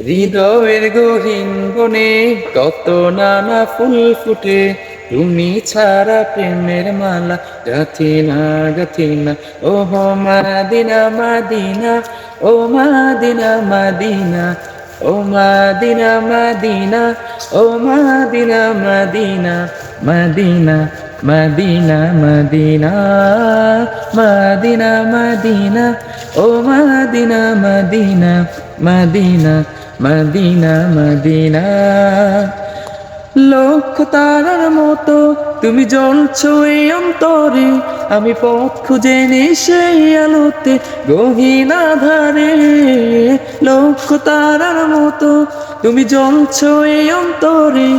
হৃদয়ের গহীন বনে কত নানা ফুল ফুটে, তুমি ছাড়া প্রেমের মালা গাথি না গাথি না। ও মাদিনা মাদিনা, ও মাদিনা মাদিনা, ও মাদিনা মাদিনা, ও Medina Medina, Medina Medina Medina, Medina Medina, ও Medina Medina, Medina Medina Medina. লক্ষ তারার মতো তুমি জ্বলছো এই অন্তরে, আমি পথ খুঁজে নেই সেই আলোতে গহীন আধারে। লক্ষ তারার মতো তুমি জ্বলছো এই অন্তরে,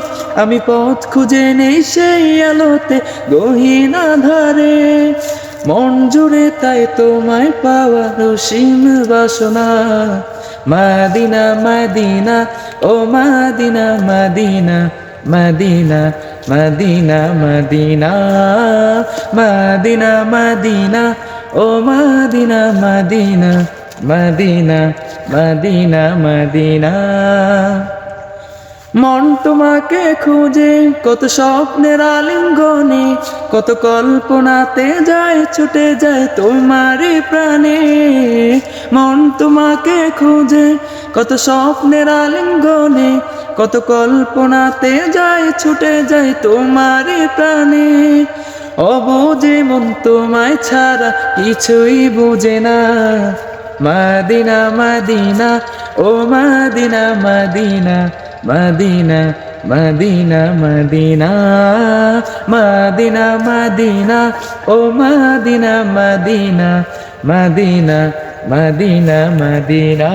আমি পথ খুঁজে নেই সেই আলোতে গহীন আধারে। মন জুড়ে তাই তোমায় পাওয়া রসীম বাসনা, মদিনা মদিনা, ও Medina Medina, Medina Medina Medina, Medina Medina, ও Medina Medina, Medina Medina Medina. মন তোমাকে খুঁজে কত স্বপ্নের আলিঙ্গনে, কত কল্পনাতে যায় ছুটে যায় তোমারই প্রাণে। মন তোমাকে খুঁজে কত স্বপ্নের আলিঙ্গনে, কত কল্পনাতে যায় ছুটে যায় তোমারই প্রাণে। অবুঝে মন তোমায় ছাড়া কিছুই বুঝে না, মদিনা মদিনা, ও Medina Medina, Medina Medina Medina, Medina Medina, ও Medina Medina, Medina Medina Medina.